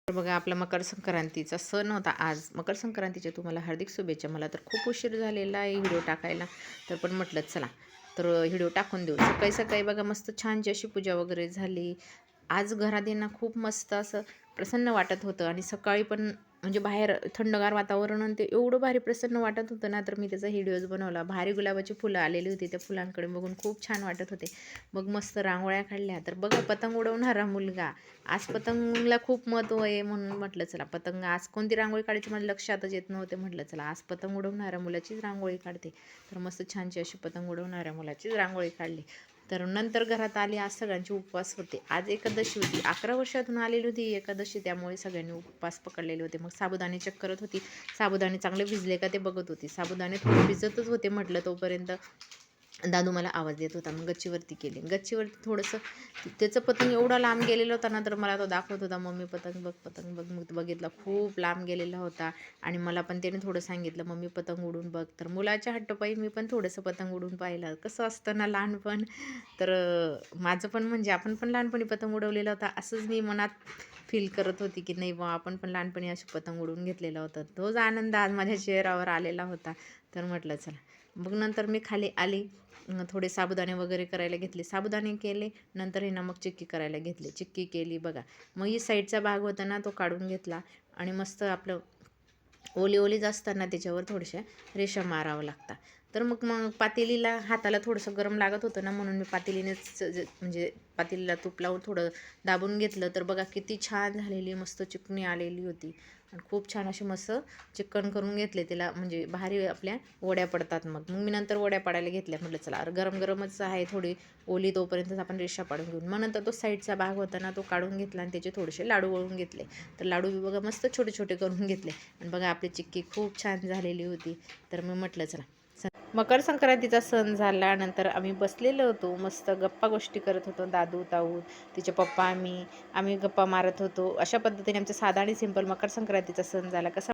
तर बघा आपला मकर संक्रांतीचा सण होता आज. मकर संक्रांतीच्या तुम्हाला हार्दिक शुभेच्छा. मला तर खूप उशीर झालेला आहे व्हिडिओ टाकायला, तर पण म्हटलं चला तर व्हिडिओ टाकून देऊ. सकाळी सकाळी बघा मस्त छानची अशी पूजा वगैरे झाली. आज घरात येणं खूप मस्त असं प्रसन्न वाटत होतं आणि सकाळी पण म्हणजे बाहेर थंडगार वातावरण आणि ते एवढं भारी प्रसन्न वाटत होतं ना, तर मी त्याचा व्हिडिओज बनवला. भारी गुलाबाची फुलं आलेली होती, त्या फुलांकडे बघून खूप छान वाटत होते. मग मस्त रांगोळ्या काढल्या. तर बघा पतंग उडवणारा मुलगा. आज पतंगला खूप महत्त्व आहे म्हणून म्हटलं चला पतंग आज कोणती रांगोळी काढायची मला लक्षातच येत नव्हते. म्हटलं चला आज पतंग उडवणाऱ्या मुलाचीच रांगोळी काढते. तर मस्त छानशी अशी पतंग उडवणाऱ्या मुलाचीच रांगोळी काढली. तर नंतर घरात आली. आज सगळ्यांचे उपवास होते. आज एकादशी होती. 11 वर्षातून आलेली होती एकादशी, त्यामुळे सगळ्यांनी उपवास पकडलेले होते. मग साबुदाणे चेक करत होती. साबुदाणे चांगले भिजले का ते बघत होती. साबुदाणे थोडे भिजतच होते म्हटलं तोपर्यंत दादू मला आवाज देत होता. मग गच्चीवरती केले. गच्चीवरती थोडंसं त्याचं पतंग एवढा लांब गेलेला होता ना, तर मला तो दाखवत होता, "मम्मी पतंग बघ, पतंग बघ." मग बघितला खूप लांब गेलेला होता आणि मला पण त्याने थोडं सांगितलं, "मम्मी पतंग उडून बघ." तर मुलाच्या हट्टपायी मी पण थोडंसं पतंग उडून पाहिलं. कसं असतं ना लहानपण, तर माझं पण म्हणजे आपण पण लहानपणी पतंग उडवलेला होता असंच मी मनात फील करत होती, की नाही बुवा आपण पण लहानपणी अशी पतंग उडवून घेतलेला होता. तोच आनंद आज माझ्या चेहऱ्यावर आलेला होता. तर म्हटलं चला. मग नंतर मी खाली आली. थोडे साबुदाणे वगैरे करायला घेतले. साबुदाणे केले. नंतर हे ना मग चिक्की करायला घेतली. चिक्की केली बघा. मग ही साईडचा भाग होता ना, तो काढून घेतला आणि मस्त आपलं ओली असताना त्याच्यावर थोड्याशा रेषा मारावं लागतात. तर मग मग पातेलीला हाताला थोडंसं गरम लागत होतं ना, म्हणून मी पातेलीनेच म्हणजे पातेलीला तूप लावून थोडं दाबून घेतलं. तर बघा किती छान झालेली मस्त चिकणी आलेली होती आणि खूप छान अशी मस्त चिकन करून घेतले. तिला म्हणजे भारी आपल्या वड्या पडतात. मग मी नंतर वड्या पाडायला घेतल्या. म्हटलं चला गरम गरमच आहे, थोडी ओली तोपर्यंतच आपण रेषा पाडून घेऊन. मग नंतर तो साईडचा भाग होता ना, तो काढून घेतला आणि त्याचे थोडेसे लाडू वळून घेतले. तर लाडू बी बघा मस्त छोटे छोटे करून घेतले आणि बघा आपली चिक्की खूप छान झालेली होती. तर मी म्हटलं चला मकर संक्रांतीचा सण झाल्यानंतर आम्ही बसलेलो होतो, मस्त गप्पा गोष्टी करत होतो. दादू, ताऊ, तिचे पप्पा, आम्ही गप्पा मारत होतो. अशा पद्धतीने आमचा साधा आणि सिंपल मकर संक्रांतीचा सण झाला. कसा